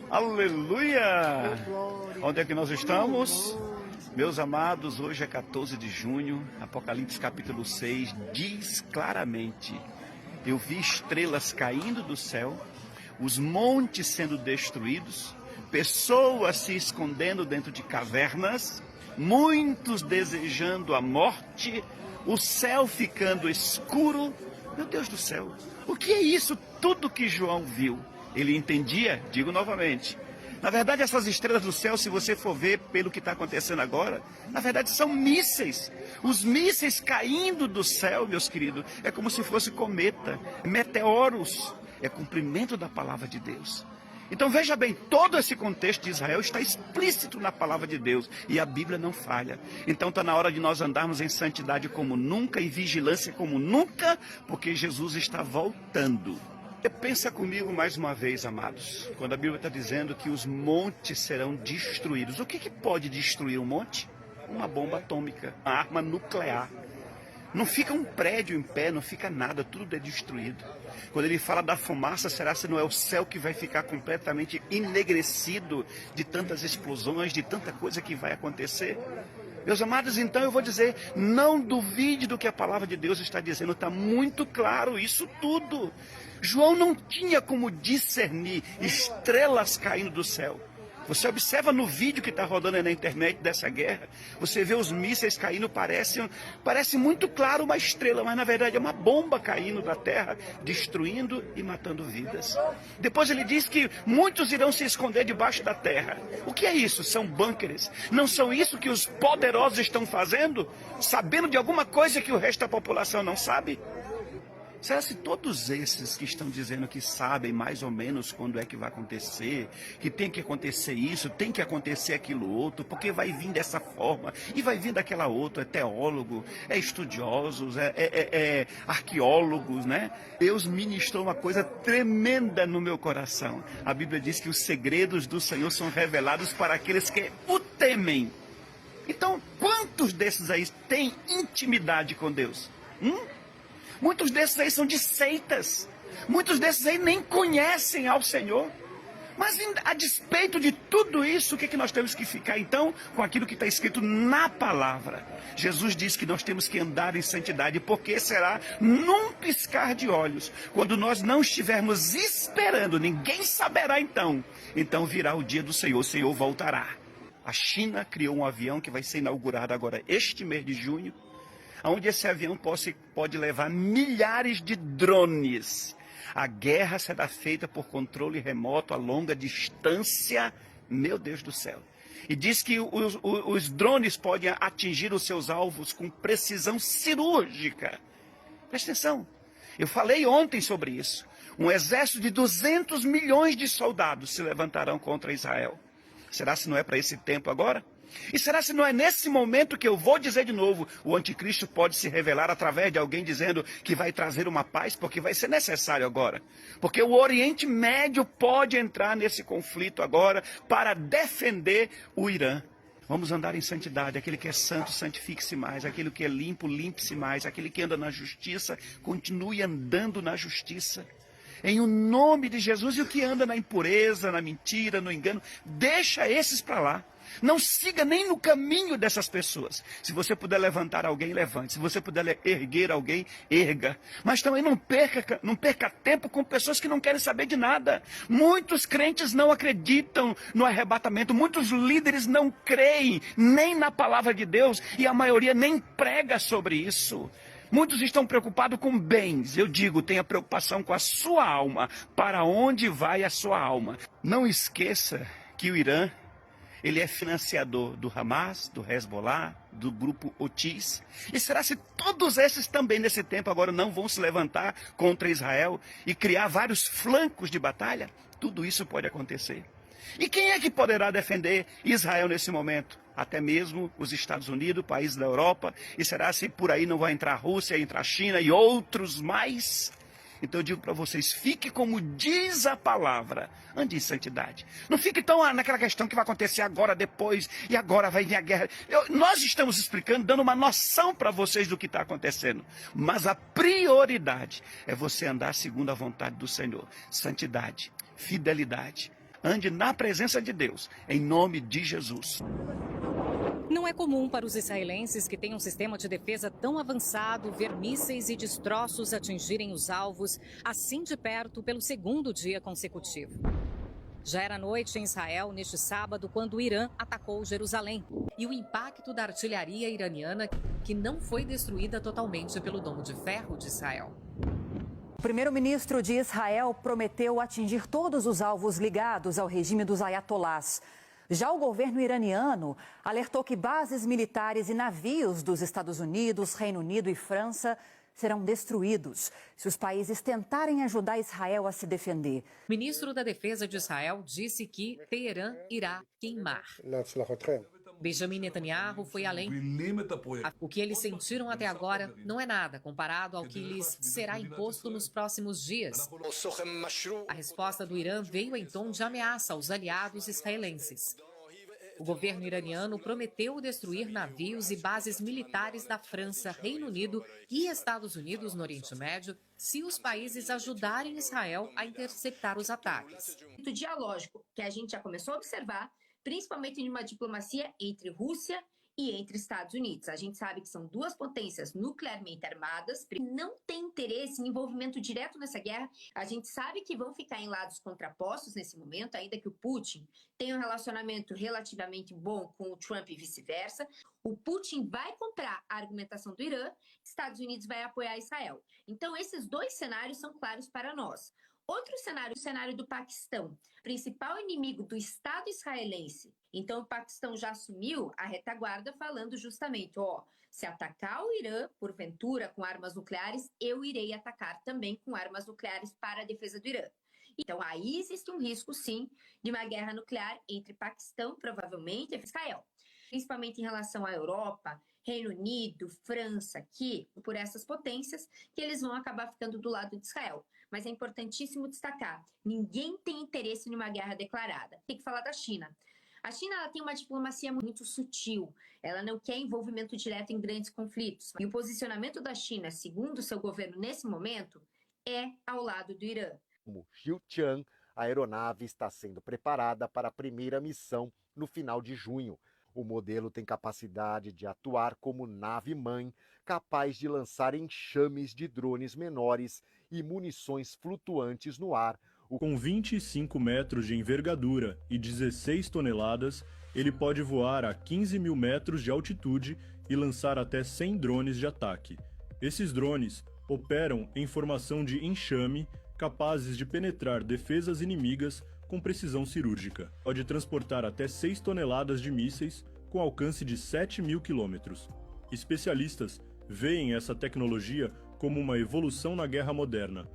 Aleluia! Onde é que nós estamos? Meus amados, hoje é 14 de junho, Apocalipse capítulo 6 diz claramente: eu vi estrelas caindo do céu, os montes sendo destruídos, pessoas se escondendo dentro de cavernas, muitos desejando a morte, o céu ficando escuro. Meu Deus do céu, o que é isso tudo que João viu? Ele entendia, digo novamente, na verdade essas estrelas do céu, se você for ver pelo que está acontecendo agora, na verdade são mísseis. Os mísseis caindo do céu, meus queridos, é como se fosse cometa, meteoros, é cumprimento da palavra de Deus. Então veja bem, todo esse contexto de Israel está explícito na palavra de Deus e a Bíblia não falha. Então está na hora de nós andarmos em santidade como nunca, em vigilância como nunca, porque Jesus está voltando. Pensa comigo mais uma vez, amados, quando a Bíblia está dizendo que os montes serão destruídos. O que pode destruir um monte? Uma bomba atômica, uma arma nuclear. Não fica um prédio em pé, não fica nada, tudo é destruído. Quando ele fala da fumaça, será que não é o céu que vai ficar completamente enegrecido de tantas explosões, de tanta coisa que vai acontecer? Meus amados, então eu vou dizer, não duvide do que a palavra de Deus está dizendo, está muito claro isso tudo. João não tinha como discernir estrelas caindo do céu. Você observa no vídeo que está rodando aí na internet dessa guerra, você vê os mísseis caindo, parece muito claro uma estrela, mas na verdade é uma bomba caindo da terra, destruindo e matando vidas. Depois ele diz que muitos irão se esconder debaixo da terra. O que é isso? São bunkers. Não são isso que os poderosos estão fazendo, sabendo de alguma coisa que o resto da população não sabe? Será se todos esses que estão dizendo que sabem mais ou menos quando é que vai acontecer, que tem que acontecer isso, tem que acontecer aquilo outro, porque vai vir dessa forma e vai vir daquela outra, é teólogo, é estudiosos, é arqueólogos, né? Deus ministrou uma coisa tremenda no meu coração. A Bíblia diz que os segredos do Senhor são revelados para aqueles que o temem. Então, quantos desses aí têm intimidade com Deus? Muitos desses aí são de seitas. Muitos desses aí nem conhecem ao Senhor. Mas a despeito de tudo isso, o que nós temos que ficar então com aquilo que está escrito na palavra? Jesus diz que nós temos que andar em santidade, porque será num piscar de olhos. Quando nós não estivermos esperando, ninguém saberá então. Então virá o dia do Senhor, o Senhor voltará. A China criou um avião que vai ser inaugurado agora este mês de junho, onde esse avião pode levar milhares de drones. A guerra será feita por controle remoto a longa distância, meu Deus do céu. E diz que os drones podem atingir os seus alvos com precisão cirúrgica. Presta atenção, eu falei ontem sobre isso. Um exército de 200 milhões de soldados se levantarão contra Israel. Será se não é para esse tempo agora? E será se não é nesse momento que eu vou dizer de novo, o anticristo pode se revelar através de alguém dizendo que vai trazer uma paz, porque vai ser necessário agora. Porque o Oriente Médio pode entrar nesse conflito agora para defender o Irã. Vamos andar em santidade. Aquele que é santo, santifique-se mais. Aquele que é limpo, limpe-se mais. Aquele que anda na justiça, continue andando na justiça. Em o nome de Jesus. E o que anda na impureza, na mentira, no engano, deixa esses para lá. Não siga nem no caminho dessas pessoas. Se você puder levantar alguém, levante. Se você puder erguer alguém, erga. Mas também não perca tempo com pessoas que não querem saber de nada. Muitos crentes não acreditam no arrebatamento. Muitos líderes não creem nem na palavra de Deus. E a maioria nem prega sobre isso. Muitos estão preocupados com bens. Eu digo, tenha preocupação com a sua alma. Para onde vai a sua alma? Não esqueça que o Irã, ele é financiador do Hamas, do Hezbollah, do grupo Houthis. E será se todos esses também nesse tempo agora não vão se levantar contra Israel e criar vários flancos de batalha? Tudo isso pode acontecer. E quem é que poderá defender Israel nesse momento? Até mesmo os Estados Unidos, países da Europa. E será se por aí não vai entrar a Rússia, entrar a China e outros mais? Então eu digo para vocês, fique como diz a palavra, ande em santidade. Não fique tão naquela questão que vai acontecer agora, depois, e agora vai vir a guerra. Nós estamos explicando, dando uma noção para vocês do que está acontecendo. Mas a prioridade é você andar segundo a vontade do Senhor. Santidade, fidelidade. ande na presença de Deus, em nome de Jesus. Não é comum para os israelenses que têm um sistema de defesa tão avançado ver mísseis e destroços atingirem os alvos assim de perto pelo segundo dia consecutivo. Já era noite em Israel neste sábado quando o Irã atacou Jerusalém. E o impacto da artilharia iraniana que não foi destruída totalmente pelo Domo de Ferro de Israel. O primeiro-ministro de Israel prometeu atingir todos os alvos ligados ao regime dos ayatolás. Já o governo iraniano alertou que bases militares e navios dos Estados Unidos, Reino Unido e França serão destruídos se os países tentarem ajudar Israel a se defender. O ministro da Defesa de Israel disse que Teherã irá queimar. Benjamin Netanyahu foi além. O que eles sentiram até agora não é nada comparado ao que lhes será imposto nos próximos dias. A resposta do Irã veio em tom de ameaça aos aliados israelenses. O governo iraniano prometeu destruir navios e bases militares da França, Reino Unido e Estados Unidos no Oriente Médio se os países ajudarem Israel a interceptar os ataques. O dialógico que a gente já começou a observar, principalmente em uma diplomacia entre Rússia e entre Estados Unidos. A gente sabe que são duas potências nuclearmente armadas, não tem interesse em envolvimento direto nessa guerra. A gente sabe que vão ficar em lados contrapostos nesse momento, ainda que o Putin tenha um relacionamento relativamente bom com o Trump e vice-versa. O Putin vai comprar a argumentação do Irã, Estados Unidos vai apoiar Israel. Então, esses dois cenários são claros para nós. Outro cenário, o cenário do Paquistão, principal inimigo do Estado israelense. Então, o Paquistão já assumiu a retaguarda falando justamente, se atacar o Irã, porventura, com armas nucleares, eu irei atacar também com armas nucleares para a defesa do Irã. Então, aí existe um risco, sim, de uma guerra nuclear entre Paquistão, provavelmente, e Israel. Principalmente em relação à Europa, Reino Unido, França, que, por essas potências, que eles vão acabar ficando do lado de Israel. Mas é importantíssimo destacar, ninguém tem interesse em uma guerra declarada. Tem que falar da China. A China ela tem uma diplomacia muito sutil, ela não quer envolvimento direto em grandes conflitos. E o posicionamento da China, segundo seu governo nesse momento, é ao lado do Irã. Como Xiutian, a aeronave está sendo preparada para a primeira missão no final de junho. O modelo tem capacidade de atuar como nave-mãe, capaz de lançar enxames de drones menores e munições flutuantes no ar. Com 25 metros de envergadura e 16 toneladas, ele pode voar a 15 mil metros de altitude e lançar até 100 drones de ataque. Esses drones operam em formação de enxame, capazes de penetrar defesas inimigas com precisão cirúrgica. Pode transportar até 6 toneladas de mísseis com alcance de 7.000 quilômetros. Especialistas veem essa tecnologia como uma evolução na guerra moderna,